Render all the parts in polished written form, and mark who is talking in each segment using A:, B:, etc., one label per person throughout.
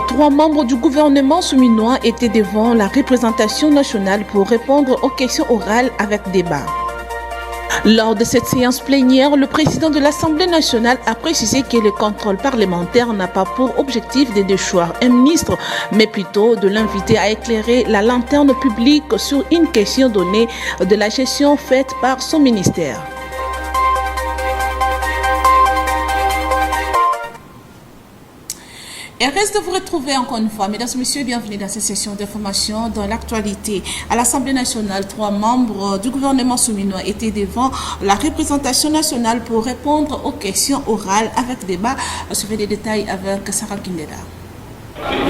A: 3 membres du gouvernement souminois étaient devant la représentation nationale pour répondre aux questions orales avec débat. Lors de cette séance plénière, le président de l'Assemblée nationale a précisé que le contrôle parlementaire n'a pas pour objectif de déchoir un ministre, mais plutôt de l'inviter à éclairer la lanterne publique sur une question donnée de la gestion faite par son ministère. Et reste de vous retrouver encore une fois. Mesdames et messieurs, bienvenue dans cette session d'information dans l'actualité. À l'Assemblée nationale, 3 membres du gouvernement souminois étaient devant la représentation nationale pour répondre aux questions orales avec débat. Suivez les détails avec Sarah Kindeda.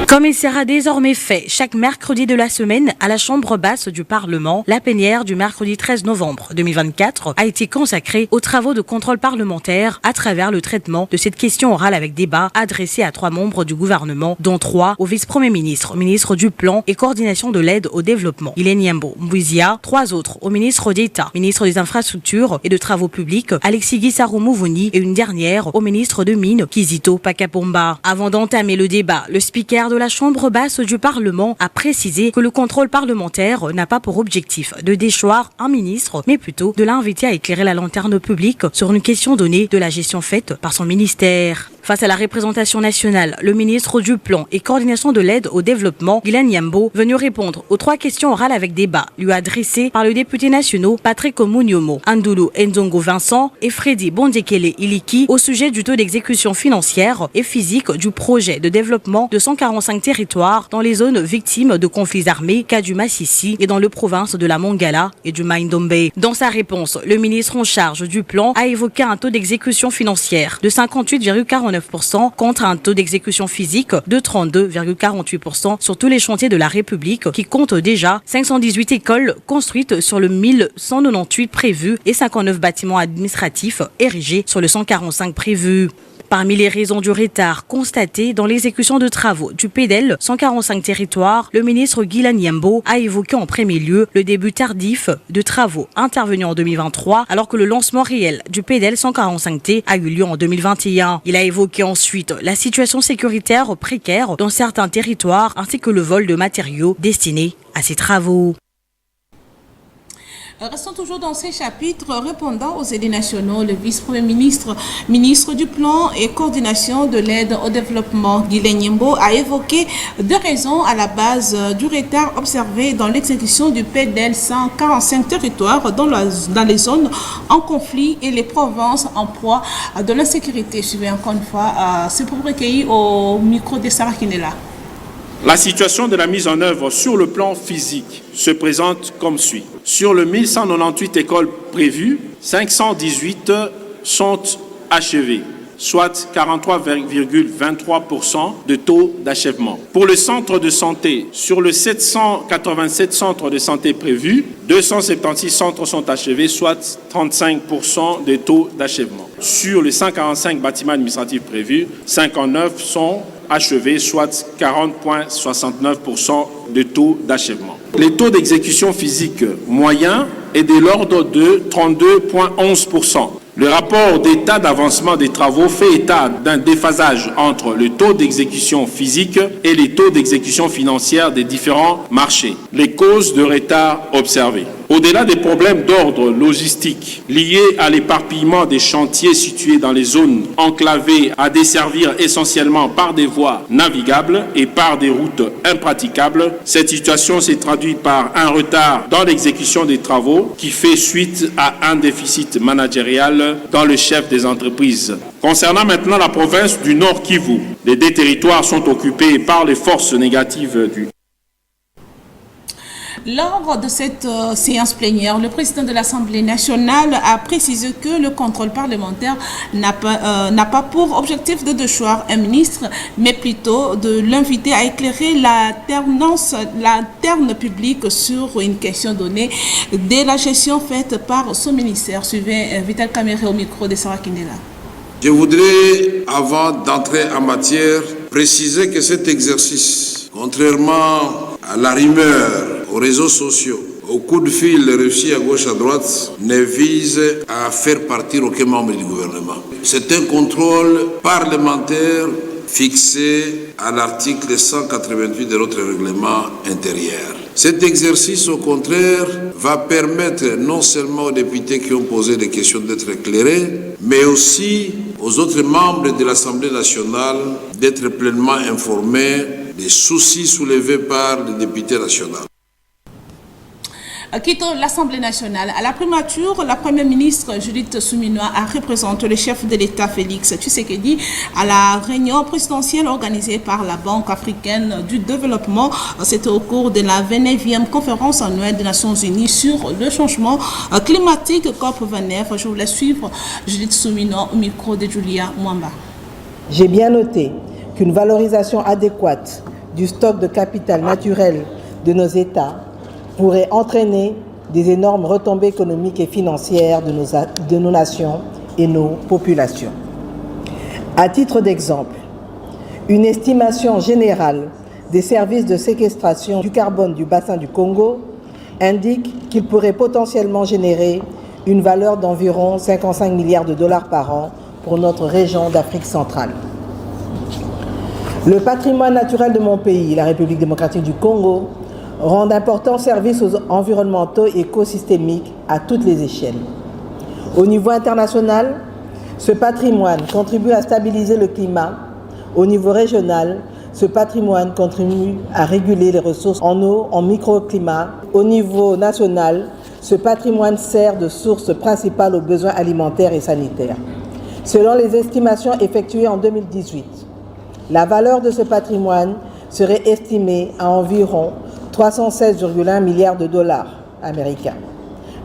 B: Comme il sera désormais fait chaque mercredi de la semaine à la Chambre basse du Parlement, la plénière du mercredi 13 novembre 2024 a été consacrée aux travaux de contrôle parlementaire à travers le traitement de cette question orale avec débat adressée à 3 membres du gouvernement, dont 3 au vice-premier ministre, ministre du Plan et coordination de l'aide au développement, Hélène Yambo Mbouizia, 3 autres au ministre d'État, ministre des Infrastructures et de Travaux publics, Alexis Guissaro Mouvouni, et une dernière au ministre de Mines, Kizito Pakapomba. Avant d'entamer le débat, le speaker de la Chambre basse du Parlement a précisé que le contrôle parlementaire n'a pas pour objectif de déchoir un ministre, mais plutôt de l'inviter à éclairer la lanterne publique sur une question donnée de la gestion faite par son ministère. Face à la représentation nationale, le ministre du Plan et coordination de l'aide au développement, Hélène Yambo, venu répondre aux 3 questions orales avec débat, lui adressées par le député national Patrick Omunyomo, Andoulou Nzongo Vincent et Freddy Bondekele Iliki au sujet du taux d'exécution financière et physique du projet de développement de 145 territoires dans les zones victimes de conflits armés, Kaduma-Sissi et dans le province de la Mongala et du Maindombe. Dans sa réponse, le ministre en charge du plan a évoqué un taux d'exécution financière de 58,49% contre un taux d'exécution physique de 32,48% sur tous les chantiers de la République qui comptent déjà 518 écoles construites sur le 1198 prévus et 59 bâtiments administratifs érigés sur le 145 prévus. Parmi les raisons du retard constaté dans l'exécution de travaux du PDL 145 territoires, le ministre Guilane Yambo a évoqué en premier lieu le début tardif de travaux intervenus en 2023 alors que le lancement réel du PDL 145T a eu lieu en 2021. Il a évoqué ensuite la situation sécuritaire précaire dans certains territoires ainsi que le vol de matériaux destinés à ces travaux.
A: Restons toujours dans ces chapitres répondant aux aidés nationaux. Le vice-premier ministre, ministre du Plan et coordination de l'aide au développement, Guilane Yambo, a évoqué 2 raisons à la base du retard observé dans l'exécution du PDL 145 territoires dans les zones en conflit et les provinces en proie de l'insécurité. Suivez encore une fois, c'est pour recueillir au micro de Sarah Kindela.
C: La situation de la mise en œuvre sur le plan physique se présente comme suit. Sur le 1198 écoles prévues, 518 sont achevées, soit 43,23% de taux d'achèvement. Pour le centre de santé, sur le 787 centres de santé prévus, 276 centres sont achevés, soit 35% de taux d'achèvement. Sur les 145 bâtiments administratifs prévus, 59 sont achevés, soit 40,69% de taux d'achèvement. Le taux d'exécution physique moyen est de l'ordre de 32,11%. Le rapport d'état d'avancement des travaux fait état d'un déphasage entre le taux d'exécution physique et les taux d'exécution financière des différents marchés. Les causes de retard observées. Au-delà des problèmes d'ordre logistique liés à l'éparpillement des chantiers situés dans les zones enclavées à desservir essentiellement par des voies navigables et par des routes impraticables, cette situation s'est traduite par un retard dans l'exécution des travaux qui fait suite à un déficit managérial dans le chef des entreprises. Concernant maintenant la province du Nord Kivu, les 2 territoires sont occupés par les forces négatives du
A: Lors de cette séance plénière, le président de l'Assemblée nationale a précisé que le contrôle parlementaire n'a pas pour objectif de déchoir un ministre, mais plutôt de l'inviter à éclairer la lanterne publique sur une question donnée de la gestion faite par son ministère. Suivez Vital Kamere au micro de Sarah Kindela.
D: Je voudrais, avant d'entrer en matière, préciser que cet exercice, contrairement à la rumeur, aux réseaux sociaux, aux coups de fil reçus à gauche à droite, ne vise à faire partir aucun membre du gouvernement. C'est un contrôle parlementaire fixé à l'article 188 de notre règlement intérieur. Cet exercice, au contraire, va permettre non seulement aux députés qui ont posé des questions d'être éclairés, mais aussi aux autres membres de l'Assemblée nationale d'être pleinement informés des soucis soulevés par les députés nationaux.
A: Quittant l'Assemblée nationale, à la primature, la première ministre Judith Suminwa a représenté le chef de l'État Félix Tshisekedi à la réunion présidentielle organisée par la Banque africaine du développement. C'était au cours de la 29e conférence annuelle des Nations Unies sur le changement climatique COP29. Je vous laisse suivre Judith Suminwa au micro de Julia Mwamba.
E: J'ai bien noté qu'une valorisation adéquate du stock de capital naturel de nos États pourrait entraîner des énormes retombées économiques et financières de nos nations et nos populations. À titre d'exemple, une estimation générale des services de séquestration du carbone du bassin du Congo indique qu'il pourrait potentiellement générer une valeur d'environ 55 milliards de dollars par an pour notre région d'Afrique centrale. Le patrimoine naturel de mon pays, la République démocratique du Congo, rend d'importants services environnementaux et écosystémiques à toutes les échelles. Au niveau international, ce patrimoine contribue à stabiliser le climat. Au niveau régional, ce patrimoine contribue à réguler les ressources en eau, en microclimat. Au niveau national, ce patrimoine sert de source principale aux besoins alimentaires et sanitaires. Selon les estimations effectuées en 2018, la valeur de ce patrimoine serait estimée à environ 316,1 milliards de dollars américains.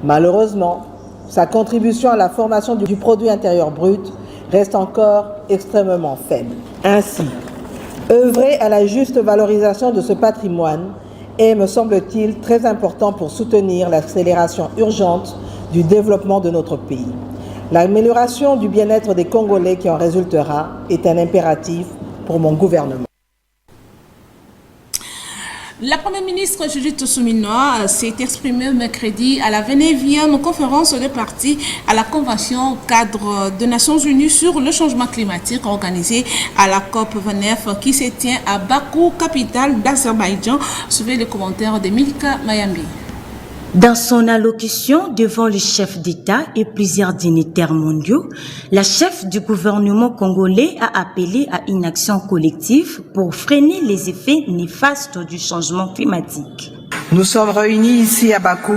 E: Malheureusement, sa contribution à la formation du produit intérieur brut reste encore extrêmement faible. Ainsi, œuvrer à la juste valorisation de ce patrimoine est, me semble-t-il, très important pour soutenir l'accélération urgente du développement de notre pays. L'amélioration du bien-être des Congolais qui en résultera est un impératif pour mon gouvernement.
A: La première ministre Judith Suminwa s'est exprimée mercredi à la 29e conférence des parties à la Convention cadre des Nations Unies sur le changement climatique organisée à la COP29 qui se tient à Bakou, capitale d'Azerbaïdjan. Suivez les commentaires de Milka Mayambi.
B: Dans son allocution devant le chef d'État et plusieurs dignitaires mondiaux, la chef du gouvernement congolais a appelé à une action collective pour freiner les effets néfastes du changement climatique.
E: Nous sommes réunis ici à Bakou,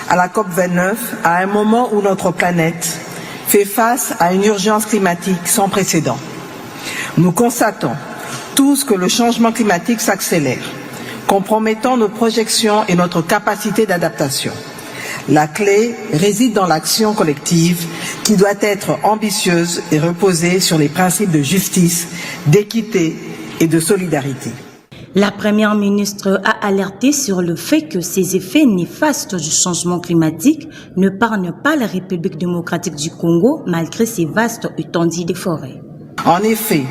E: à la COP29, à un moment où notre planète fait face à une urgence climatique sans précédent. Nous constatons tous que le changement climatique s'accélère, compromettant nos projections et notre capacité d'adaptation. La clé réside dans l'action collective qui doit être ambitieuse et reposer sur les principes de justice, d'équité et de solidarité.
B: La première ministre a alerté sur le fait que ces effets néfastes du changement climatique ne n'épargnent pas la République démocratique du Congo malgré ses vastes étendues de forêts.
E: En effet,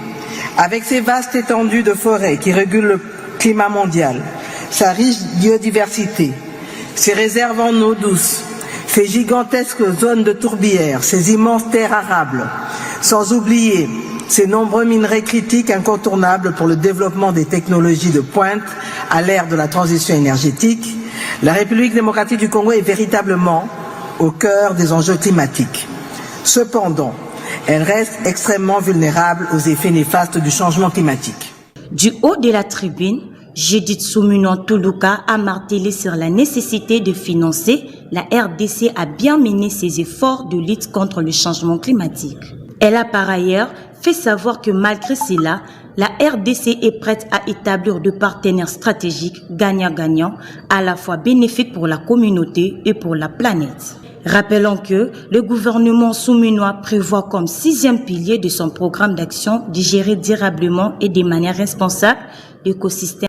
E: avec ces vastes étendues de forêts qui régulent le climat mondial, sa riche biodiversité, ses réserves en eau douce, ses gigantesques zones de tourbières, ses immenses terres arables, sans oublier ces nombreux minerais critiques incontournables pour le développement des technologies de pointe à l'ère de la transition énergétique, la République démocratique du Congo est véritablement au cœur des enjeux climatiques. Cependant, elle reste extrêmement vulnérable aux effets néfastes du changement climatique.
B: Du haut de la tribune, Judith Suminwa Tuluka a martelé sur la nécessité de financer la RDC à bien mener ses efforts de lutte contre le changement climatique. Elle a par ailleurs fait savoir que malgré cela, la RDC est prête à établir de partenaires stratégiques gagnant-gagnant, à la fois bénéfiques pour la communauté et pour la planète. Rappelons que le gouvernement Suminwa prévoit comme 6e pilier de son programme d'action de gérer durablement et de manière responsable l'écosystème.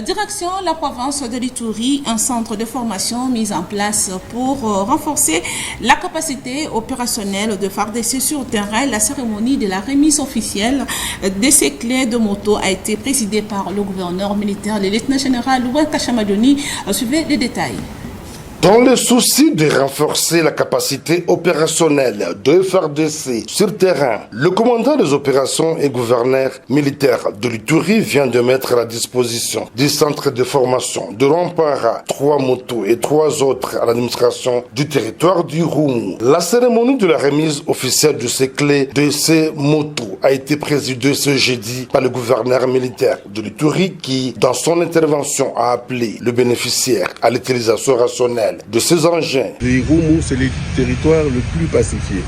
A: Direction la province de l'Ituri, un centre de formation mis en place pour renforcer la capacité opérationnelle de FARDC sur terrain. La cérémonie de la remise officielle de ces clés de moto a été présidée par le gouverneur militaire, le lieutenant-général Louis Kachamadoni. Suivez les détails.
F: Dans le souci de renforcer la capacité opérationnelle de FARDC sur terrain, le commandant des opérations et gouverneur militaire de l'Ituri vient de mettre à la disposition du centre de formation de Rwampara 3 motos et 3 autres à l'administration du territoire du Roumu. La cérémonie de la remise officielle de ces clés de ces motos a été présidée ce jeudi par le gouverneur militaire de l'Ituri qui, dans son intervention, a appelé le bénéficiaire à l'utilisation rationnelle de ces engins.
G: Le Roumu, c'est le territoire le plus pacifié,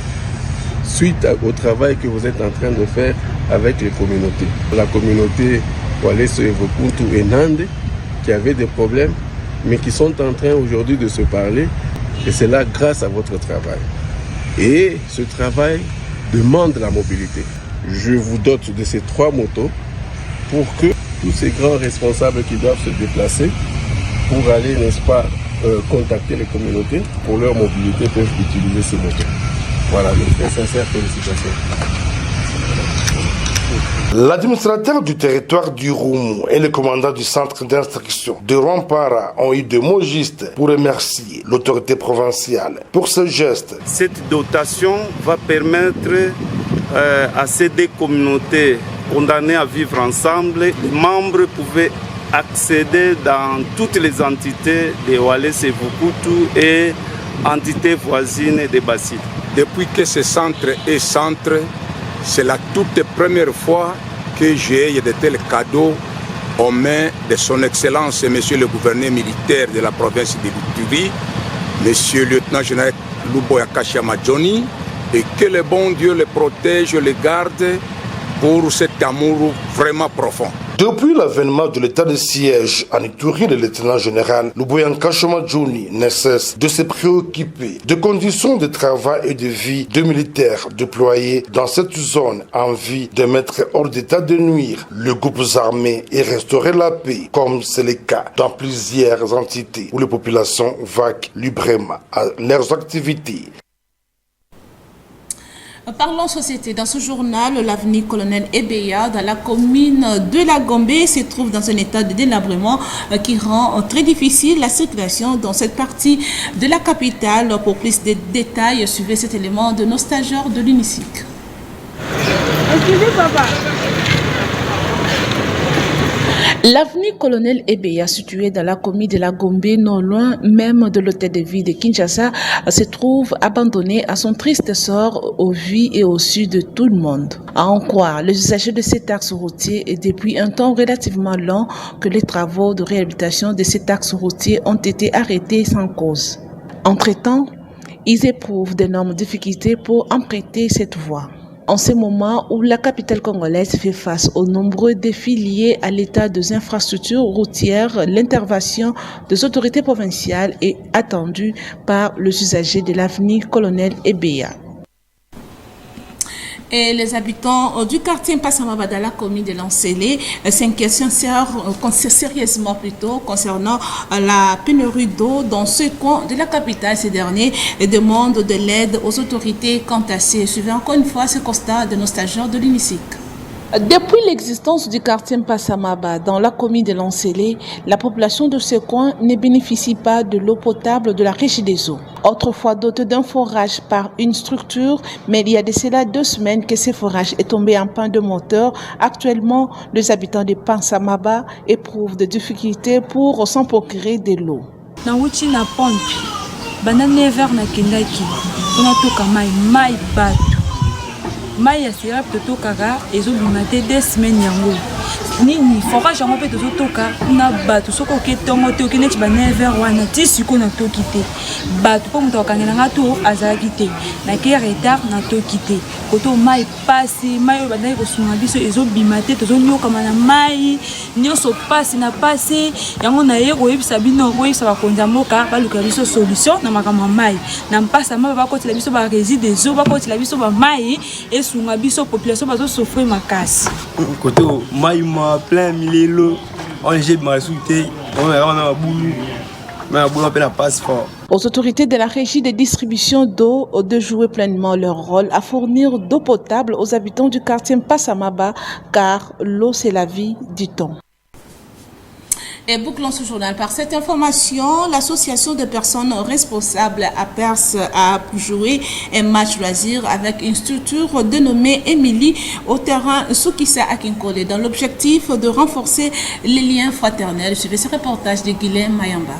G: suite au travail que vous êtes en train de faire avec les communautés. La communauté Waleso Evokuntu et Nande, qui avaient des problèmes, mais qui sont en train aujourd'hui de se parler, et c'est là grâce à votre travail. Et ce travail demande la mobilité. Je vous dote de ces 3 motos pour que tous ces grands responsables qui doivent se déplacer pour aller, n'est-ce pas, contacter les communautés pour leur mobilité peuvent utiliser ces motos. Voilà, donc très sincères félicitations.
F: L'administrateur du territoire du Roumu et le commandant du centre d'instruction de Rwampara ont eu de mots justes pour remercier l'autorité provinciale pour ce geste.
H: Cette dotation va permettre à ces 2 communautés condamnées à vivre ensemble, les membres pouvaient accéder dans toutes les entités de Waleso Evokuntu et entités voisines de Basile.
I: Depuis que ce centre est centre, c'est la toute première fois que j'ai de tels cadeaux aux mains de son Excellence, Monsieur le gouverneur militaire de la province de l'Ituri, Monsieur le lieutenant-général Luboya Kashama Johnny, et que le bon Dieu le protège, le garde pour cet amour vraiment profond.
F: Depuis l'avènement de l'état de siège en Ituri, le lieutenant-général Luboya Kashama Johnny ne cesse de se préoccuper des conditions de travail et de vie des militaires déployés dans cette zone en vue de mettre hors d'état de nuire les groupes armés et restaurer la paix, comme c'est le cas dans plusieurs entités où les populations vaquent librement à leurs activités.
A: Parlons société. Dans ce journal, l'avenue Colonel Ebeya, dans la commune de la Gombe, se trouve dans un état de délabrement qui rend très difficile la circulation dans cette partie de la capitale. Pour plus de détails, suivez cet élément de nos stagiaires de l'UNICIC. Excusez papa. L'avenue Colonel Ebeya, située dans la commune de la Gombe, non loin même de l'hôtel de ville de Kinshasa, se trouve abandonnée à son triste sort au vu et au su de tout le monde. À en croire les usagers de cet axe routier, et depuis un temps relativement long que les travaux de réhabilitation de cet axe routier ont été arrêtés sans cause. Entre-temps, ils éprouvent d'énormes difficultés pour emprunter cette voie. En ce moment où la capitale congolaise fait face aux nombreux défis liés à l'état des infrastructures routières, l'intervention des autorités provinciales est attendue par les usagers de l'avenue Colonel Ebeya. Et les habitants du quartier Passamaba dans la commune de Lancélé s'inquiètent sérieusement concernant la pénurie d'eau dans ce coin de la capitale. Ces derniers demandent de l'aide aux autorités quant à ces. Suivez encore une fois ce constat de nos stagiaires de l'UNICIC. Depuis l'existence du quartier Passamaba dans la commune de Lancélé, la population de ce coin ne bénéficie pas de l'eau potable de la régie des eaux. Autrefois doté d'un forage par une structure, mais il y a de cela 2 semaines que ce forage est tombé en panne de moteur. Actuellement, les habitants de Passamaba éprouvent des difficultés pour s'en procurer de l'eau.
J: Na wuti na pompe, bana 9h na kendaki, on a toka mai batu. Mai ya sera toto kaka ezobima te 2 semaines yango. Nini forage yango pe toto toka na batu soko ketongo te okene ti ba 9h wana ti siko na toki te. Batu po muto kangela ngato azalaki te. Na ke retard na toki te. Koto mai pasi, mai bandai ko sunga biso ezobima te tozo nyoka mana mai, nyoso pasi na pasi yango na ye ko yebisa bino ko yebisa ba konza moka ba luka biso solution na makama mai. Na mpasa ma ba ko tila biso ba réside zo ba ko tila biso ba mai et sunga biso population bazo souffrir makasi.
K: Koto mai ma plein milelo on j'ai masouté on a boulu mais boulu on peut la passe fort.
A: Aux autorités de la régie de distribution d'eau de jouer pleinement leur rôle à fournir d'eau potable aux habitants du quartier Passamaba car l'eau c'est la vie, dit-on. Et bouclons ce journal par cette information. L'association de personnes responsables à Perse a joué un match loisir avec une structure dénommée Émilie au terrain Soukissa à Kinkole dans l'objectif de renforcer les liens fraternels. Suivez ce reportage de Guilhem Mayamba.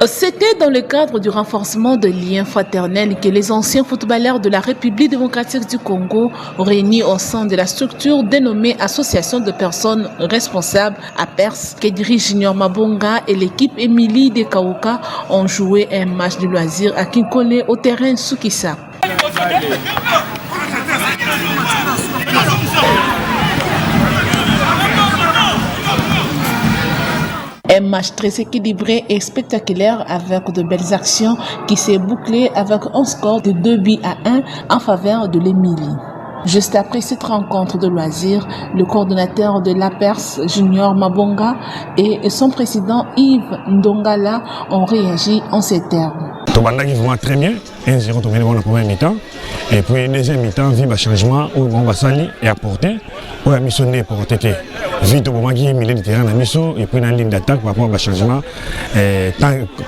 A: C'était dans le cadre du renforcement des liens fraternels que les anciens footballeurs de la République démocratique du Congo, réunis au sein de la structure dénommée Association de personnes responsables à Perse, que dirige Junior Mabonga et l'équipe Émilie de Kaouka, ont joué un match de loisir à Kinkole au terrain Soukissa. Un match très équilibré et spectaculaire avec de belles actions qui s'est bouclé avec un score de 2-1 en faveur de l'Émilie. Juste après cette rencontre de loisirs, le coordonnateur de la Perse, Junior Mabonga, et son président Yves Ndongala ont réagi en ces termes.
L: Tobandaki vraiment très bien, 1-0 tombé dans la première mi-temps, et puis deuxième mi-temps, vu le changement où on va salir et apporter, où la mission n'est pas portée. Vite au moment qui est milieu de terrain la mission, et puis dans la ligne d'attaque par rapport au changement,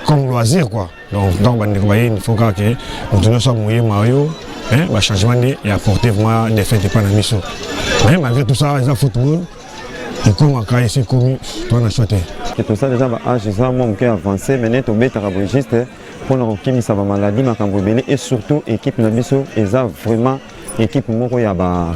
L: comme loisir quoi. Donc il faut que nous sommes mouillés Mario. Le changement et apporter vraiment des faits de pas la mission. Mais malgré tout ça, les football, et comme on a essayé commis, on a sauté.
M: Et tout ça déjà, j'ai vraiment avancé, mais net au bête arabogiste pour leur qui ça va maladie, ma et surtout équipe la mission, et ça vraiment équipe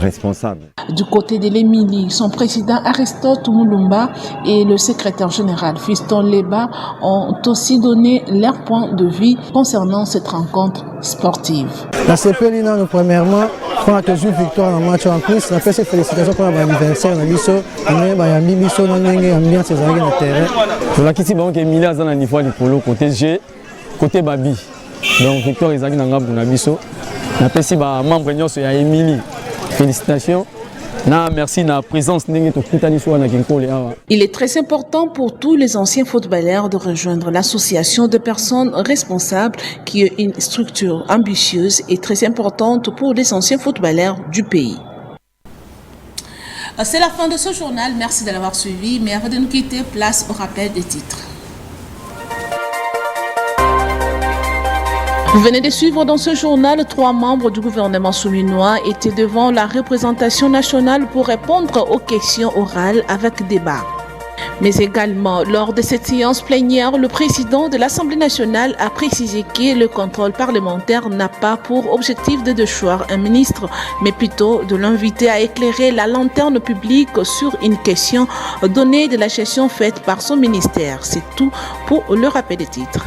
M: responsable.
A: Du côté de l'Émilie, son président Aristote Moulumba et le secrétaire général Fiston Leba ont aussi donné leur point de vue concernant cette rencontre sportive.
N: La CPL, premièrement, on a toujours victoire dans le match en plus. On a fait ces félicitations pour l'anniversaire. On a mis ça, on a mis ça dans le terrain.
O: Pour la question, on a mis ça dans le niveau du polo côté G, côté Babi. Donc, victoire, ils ont mis ça. On a fait membre de Émilie. Félicitations. Merci de la présence.
A: Il est très important pour tous les anciens footballeurs de rejoindre l'association de personnes responsables qui est une structure ambitieuse et très importante pour les anciens footballeurs du pays. C'est la fin de ce journal. Merci de l'avoir suivi. Mais avant de nous quitter, place au rappel des titres. Vous venez de suivre dans ce journal, 3 membres du gouvernement souminois étaient devant la représentation nationale pour répondre aux questions orales avec débat. Mais également, lors de cette séance plénière, le président de l'Assemblée nationale a précisé que le contrôle parlementaire n'a pas pour objectif de choisir un ministre, mais plutôt de l'inviter à éclairer la lanterne publique sur une question donnée de la gestion faite par son ministère. C'est tout pour le rappel des titres.